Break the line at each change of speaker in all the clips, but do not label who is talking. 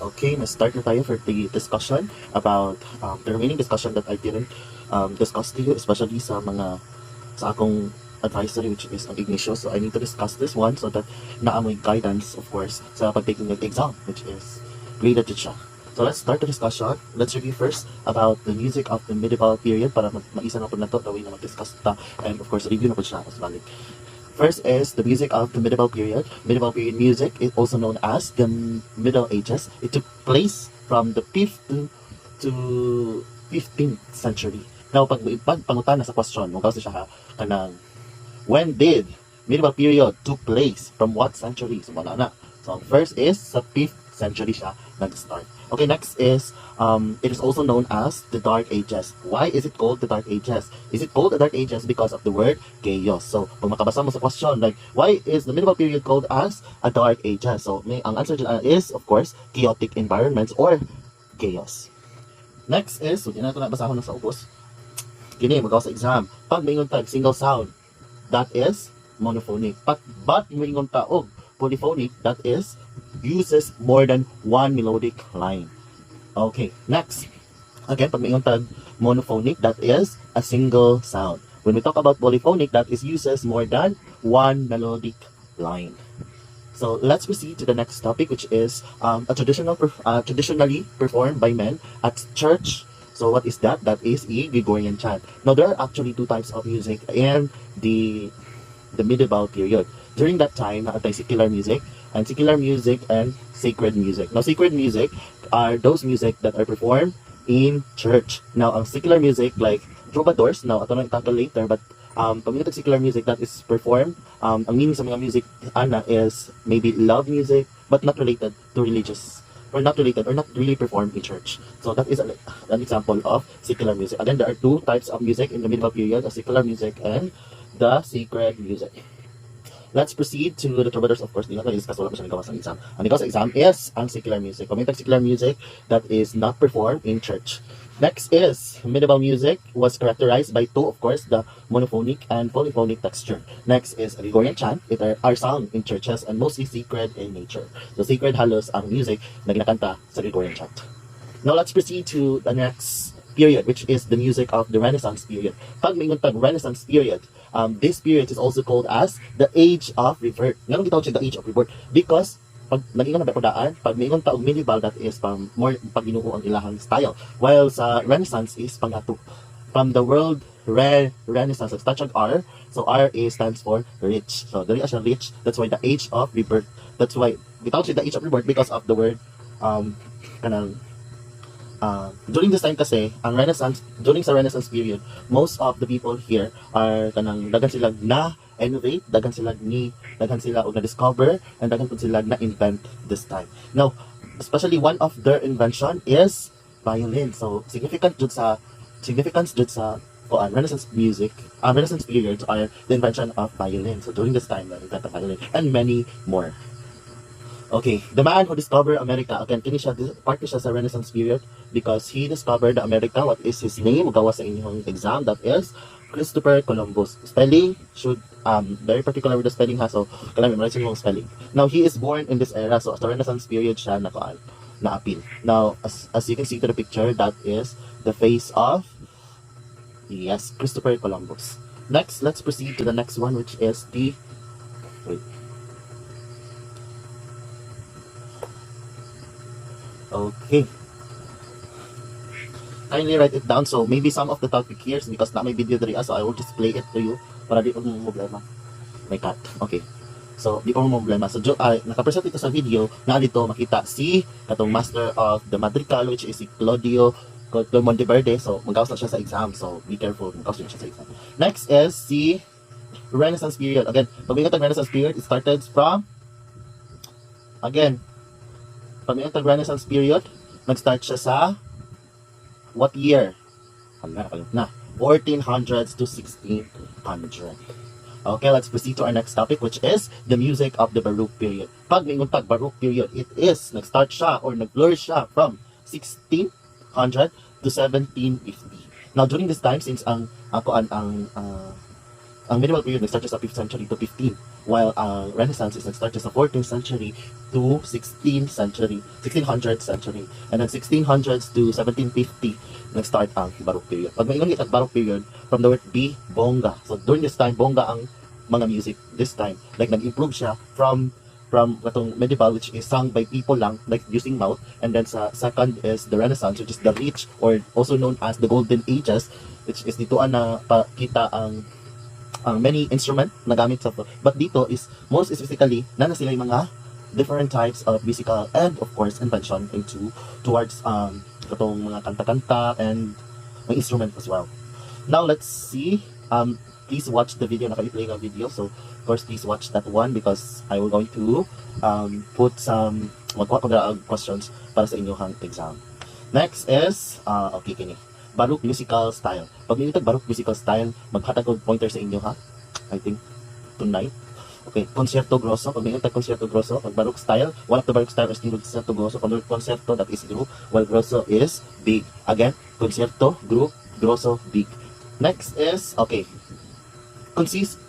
Okay, na-start na tayo for the discussion about the remaining discussion that I didn't discuss to you, especially sa akong advisory, which is ang Ignatius. So I need to discuss this one so that naamoy guidance, of course, sa pag-taking ng exam, which is graded to siya. So let's start the discussion. Let's review first about the music of the medieval period para maisa na po na to, the way na mag-discuss ta, and of course, review na po siya as balik. First is the music of the medieval period. Medieval period music is also known as the Middle Ages. It took place from the 5th to 15th century. Now, pag pangutan na sa question, mo kasi siya kanang when did medieval period took place? From what century? So, wala na. So, first is sa 5th century siya nag-start. Okay, next is, it is also known as the Dark Ages. Why is it called the Dark Ages? Is it called the Dark Ages because of the word chaos? So, pag makabasa mo sa question, like, why is the medieval period called as a Dark Ages? So, ang answer dyan is, of course, chaotic environments or chaos. Next is, so, na basahon na sa ubos. Kini, magawa sa exam. Pag maingon tag single sound, that is monophonic. But maingon ta og polyphonic, that is uses more than one melodic line. Okay, next. Again, pag may tag monophonic, that is a single sound. When we talk about polyphonic, that is uses more than one melodic line. So let's proceed to the next topic, which is traditionally performed by men at church. So what is that? That is a Gregorian chant. Now there are actually two types of music in the medieval period. During that time, naatay secular music and sacred music. Now, sacred music are those music that are performed in church. Now, ang secular music, like troubadours, now, ito na itackle later, but pag secular music that is performed, ang meaning sa mga music, is maybe love music, but not related to religious, or not really performed in church. So that is an example of secular music. Again, there are two types of music in the medieval period, the secular music and the sacred music. Let's proceed to the troubadours. Of course, di na discuss, wala pa siya nagawa sa exam. Ang nagawa sa exam is ang secular music. Pamitag secular music that is not performed in church. Next is medieval music was characterized by two, of course, the monophonic and polyphonic texture. Next is Gregorian chant. It are sung in churches and mostly sacred in nature. So sacred halos ang music na ginakanta sa Gregorian chant. Now let's proceed to the next period, which is the music of the Renaissance period. Pag may Renaissance period, this period is also called as the Age of Rebirth. Nga gitawag siya the Age of Rebirth because pag nag-ingon na pagkudaan, pag may ingon taog medieval, that is more pag ginuo ang ilahang style. While sa Renaissance is pangato. From the world Renaissance, start ang R, so R stands for rich. So dali siya rich, that's why the Age of Rebirth. That's why gitawag siya the Age of Rebirth because of the word kanang during this time kasi, during sa Renaissance period, most of the people here are kanang dagan sila na innovate, dagan sila og na-discover, and dagan po sila na-invent this time. Now, especially one of their invention is violin. So, significance jud sa Renaissance music, Renaissance period are the invention of violin. So, during this time, na-invent the violin, and many more. Okay, the man who discovered America, again, part siya sa Renaissance period because he discovered America. What is his name? Magawa sa inyong exam. That is Christopher Columbus. Spelling should, very particular with the spelling ha, so kailangan memorize yung spelling. Now, he is born in this era, so sa Renaissance period siya na-appeal. Now, as you can see to the picture, that is the face of, yes, Christopher Columbus. Next, let's proceed to the next one, which is Okay. Kindly write it down. So maybe some of the topic here because na may video diri so I will just play it to you para di ko mo problema. May cut. Okay. So di ko mo problema. So naka-present ito sa video na dito makita si katong master of the Madrigal, which is si Claudio Monteverde. So magawas na siya sa exam. So be careful. Magawas na siya sa exam. Next is si Renaissance period. Again, pag may Renaissance period, it started from pag may Renaissance period, nag-start siya sa what year? 1400s to 1600. Okay, let's proceed to our next topic, which is the music of the Baroque period. Pag may Baroque period, it is nag-start siya or nag-flourish siya from 1600 to 1750. Now, during this time, since ang medieval period nag-start siya sa 5th century to 15th while Renaissance is nag-start sa 14th century to 16th century, 1600th century. And then 1600s to 1750, nag-start ang Baroque period. Pag maingon kita Baroque period, from the word B, bongga. So during this time, bongga ang mga music this time. Like nag-improve siya from katong medieval, which is sung by people lang, like using mouth, and then sa second is the Renaissance, which is the rich, or also known as the Golden Ages, which is ditoan na pakita ang many instrument na gamit sa, but dito is most specifically na sila yung mga different types of musical and of course invention towards katong mga kanta-kanta and mga instrument as well. Now let's see, please watch the video, naka-play ng video, so of course please watch that one because I will going to put some magkuha ko na questions para sa inyong exam. Next is okay kini Baroque musical style. Pag nilitag Baroque musical style, maghatag ko pointer sa inyo ha. I think tonight. Okay, concerto grosso. Pag nilitag concerto grosso, pag Baroque style, one of the Baroque style is concerto grosso. Pag concerto, that is group, while grosso is big. Again, concerto, group, grosso, big. Next is okay. Consists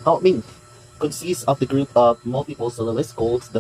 of the group of multiple soloists called the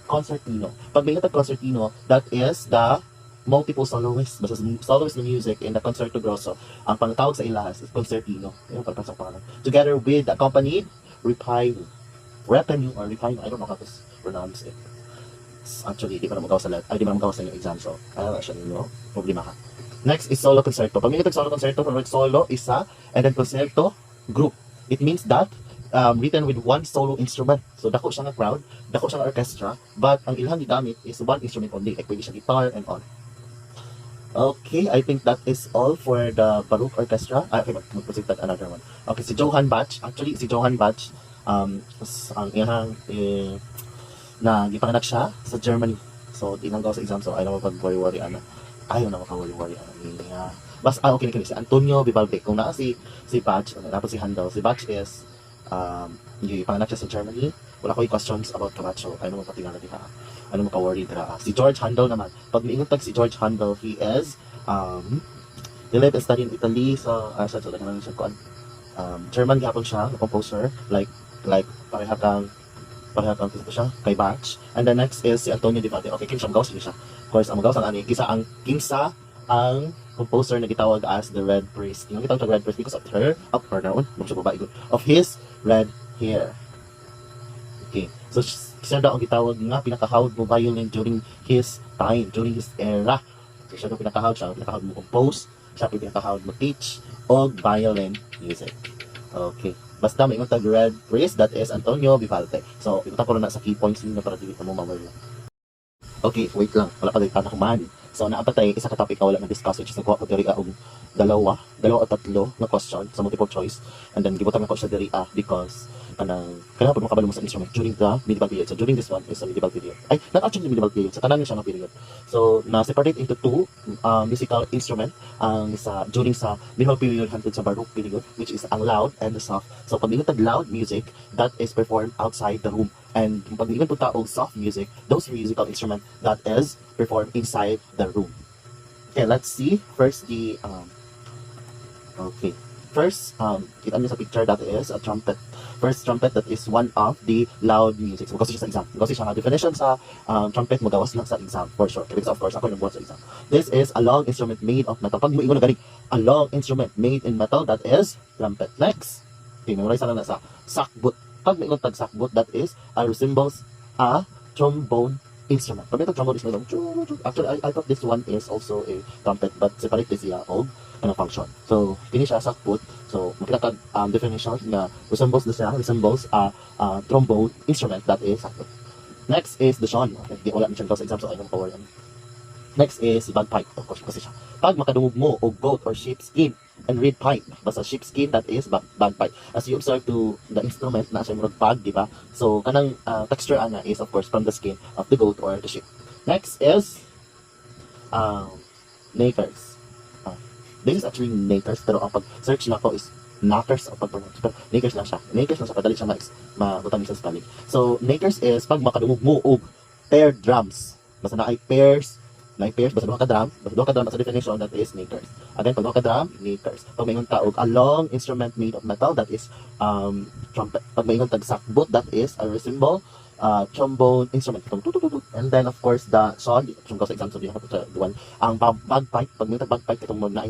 concertino. Pag nilitag concertino, that is the multiple soloists, basta soloist na music in the concerto grosso. Ang pangtawag sa ilahas is concertino. Yung pagpasok pa together with accompanied retinue, or retinue, I don't know how to pronounce it. Actually, di pa na magawa sa yung exam, so siya ninyo, problema ka. Next is solo concerto. Pag minitag solo concerto, from word solo, isa, and then concerto, group. It means that written with one solo instrument. So dako siya nga crowd, dako siya nga orchestra, but ang ilang gigamit is one instrument only, like pwede siya guitar and all. Okay, I think that is all for the Baroque Orchestra. Okay, mag-proceed tayo another one. Okay, si Johann Bach. Actually, si Johann Bach, ang iyang na gipanganak siya sa Germany. So, di nang gawa sa exam. So, ayaw na mapag-worry-worry. Ayaw na mapag-worry-worry. Bas, okay, si Antonio Vivaldi. Kung naa si Bach, tapos si Handel. Si Bach is, gipanganak siya sa Germany. Wala ko questions about Bach. So, ayaw na mapatingala diha. Ano maka-worry dira. Si George Handel naman. Pag niingon tag si George Handel, he is he lived and studied in Italy. So German gapon siya, composer, like parehakang kisa siya kay Bach. And the next is si Antonio Vivaldi. Okay, kinsa magawas niya siya. Of course, ang magawas ang kinsa ang composer na gitawag as the Red Priest. Yung gitawag Red Priest because of of his red hair. Okay, so siya daw ang gitawag nga pinakahawd mo violin during his time, during his era. So siya daw pinakahawd mo compose, siya pinakahawd mo teach og violin music. Okay. Basta may tag Red Priest, that is Antonio Vivaldi. So, ito ko na sa key points ninyo para dito mo mawala. Okay, wait lang. Wala pa dito na kumahan. So, naapatay isa ka topic wala na discuss, which is nagkuha ko diri og dalawa o tatlo na question sa multiple choice. And then gibutan ko siya diri because kailangan po makabalo mo sa instrument during the medieval period. So during this one is a medieval period. Ay, not actually medieval period. Sa tanan siya ng period. So na-separate into two musical instrument during sa medieval period hangtod sa Baroque period, which is ang loud and the soft. So pag nilitag loud music, that is performed outside the room. And pag nilitag po tao soft music, those musical instrument that is performed inside the room. Okay, let's see. First the First, kita niyo sa picture that is a trumpet. First trumpet, that is one of the loud music. So, kasi siya sa exam. Kasi siya nga definition sa trumpet, magawas lang sa exam, for sure. Because of course, ako nagbuhat sa exam. This is a long instrument made of metal. Pag mo ingon na galing, a long instrument made in metal, that is trumpet. Next, okay, memorize na sa sakbut. Pag may ingon tag sakbut, that is resembles a trombone instrument. Pag ito trombone is actually, I thought this one is also a trumpet, but separate this siya og function. So, kini siya sakbut. So, makita ka definition na resembles a trombone instrument, that is sakbut. Next is the shon. Okay, di wala mention ko sa exam, so I don't power yan. Next is bagpipe, of course, kasi siya. Pag makadungog mo og goat or sheepskin and reed pipe, basta sheepskin, that is bagpipe. As you observe to the instrument na siya murag pag, di ba? So, kanang texture ana is of course from the skin of the goat or the sheep. Next is knackers. This is actually knackers, pero ang pag-search na ko is knackers o pag-pronounce. Pero knackers lang siya. Knackers lang siya, padali siya ma-butang sa spelling. So, knackers is pag makadungog mo og paired drums. Basta na ay pairs Like pairs, basta duha ka drum as a definition, that is makers. Again, pag duha ka drum, makers. Pag mayingon ta og a long instrument made of metal, that is trumpet. Pag mayingon tag sakbut, that is a cymbal, trombone instrument. And then of course the song, kung sa exam sabihin ko sa duwan, ang bagpipe, pag mayingon tag bagpipe itong mo na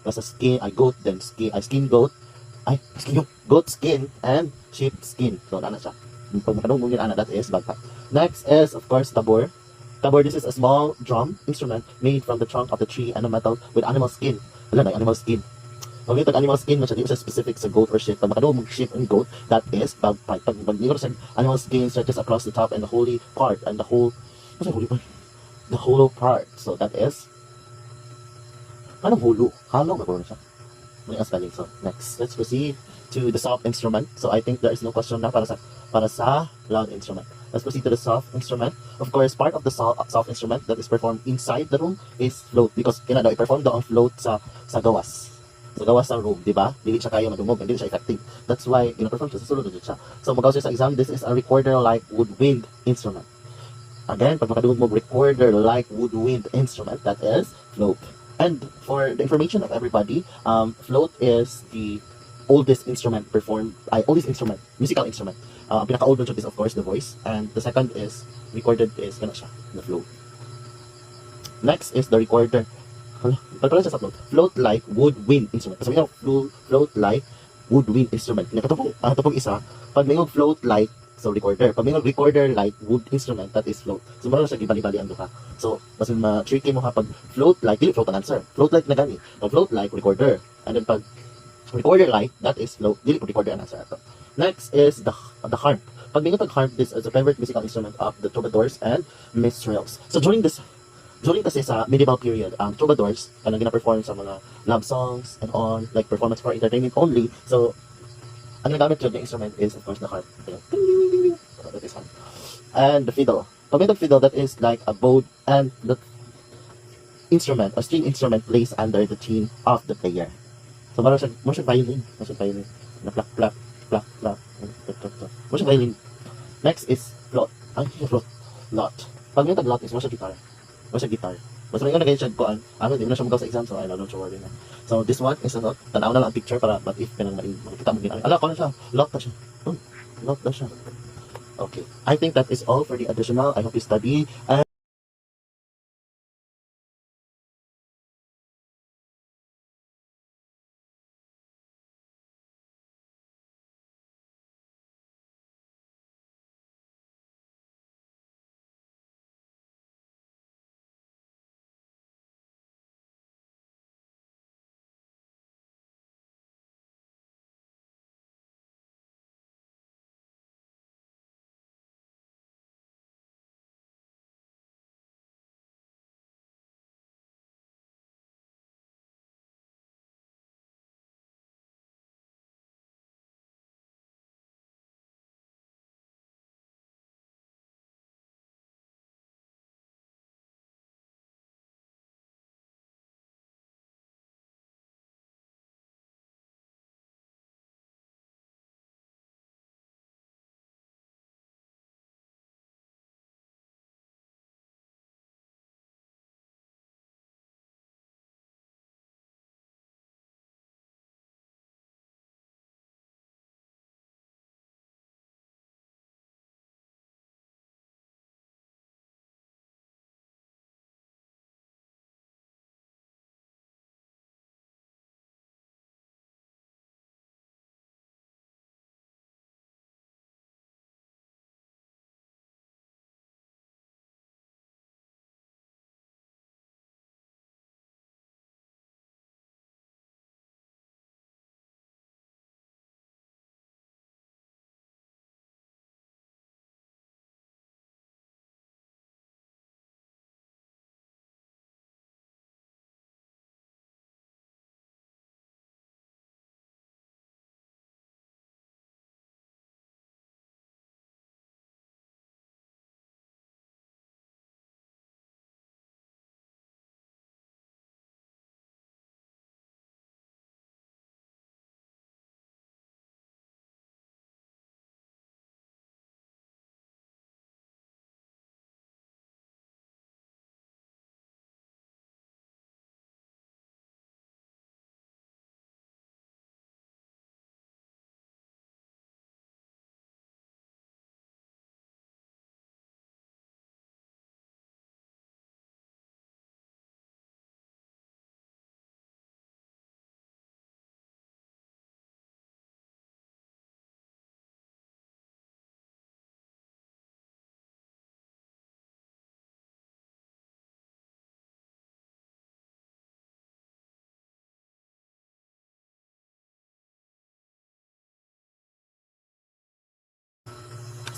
nasa skin, ay goat, then skin goat, goat skin and sheep skin. So, ano siya. Pag makadungog yun, that is bagpipe. Next is, of course, tabor. Tabor, this is a small drum instrument made from the trunk of the tree and a metal with animal skin. Wala na, animal skin. Pag may animal skin, di siya specific sa goat or sheep. Pag makadungog sheep and goat, that is bagpipe. Pag nilo sa animal skin stretches across the top and the holy part and the whole, what's the holy part? The hollow part. So, that is, anong holo? Hollow, magkaroon siya. May spelling. So, next, let's proceed to the soft instrument. So, I think there is no question na para sa loud instrument. Let's proceed to the soft instrument. Of course, part of the soft instrument that is performed inside the room is float because i-perform daw ang float sa gawas. Sa gawas sa room, di ba? Dili siya kaya madungog, hindi siya effective. That's why ina-perform siya sa sulod siya. So, magawa siya sa exam, this is a recorder-like woodwind instrument. Again, pag makadungog mo recorder-like woodwind instrument, that is float. And for the information of everybody, float is the oldest instrument performed, musical instrument. Pinaka-old version is of course the voice, and the second is recorded is siya, the float. Next is the recorder. Pala siya sa float. Float like woodwind instrument. Sabi niya, float like woodwind instrument. Katapong isa, pag may float like, so recorder. Pag may recorder like wood instrument, that is float. So meron na siya gibali-bali ang duha. So, mas ma-tricky mo kapag float like, dili float ang answer. Float like na gani. Pag float like, recorder. And then pag recorder like, that is float. Dili po recorder ang answer. Next is the harp. Pag may harp, this is a favorite musical instrument of the troubadours and minstrels. So during kasi sa medieval period, troubadours, kanang gina-perform sa mga love songs and all, like performance for entertainment only. So, ang ginagamit yung instrument is, of course, the harp. So, that is harp. And the fiddle. Pag may fiddle, that is like a bowed, and the instrument, a string instrument plays under the chin of the player. So, mo siya violin. Na plak, plak, plak, plak, mo siya violin. Next is flute. Lot. Pag may lot is mo siya guitar. Basta may nagay siya ko di mo na siya magaw sa exam, so I don't worry na. So this one is a lot. Tanaw na lang ang picture para but if pinang makikita mo din. Ala ko na siya. Lot na siya. Lot na siya. Okay. I think that is all for the additional. I hope you study. And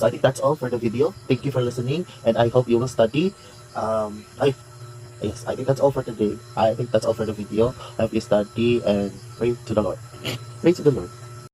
So I think that's all for the video. Thank you for listening, and I hope you will study. I Yes, I think that's all for today. I think that's all for the video. I hope you study and pray to the Lord. Pray to the Lord.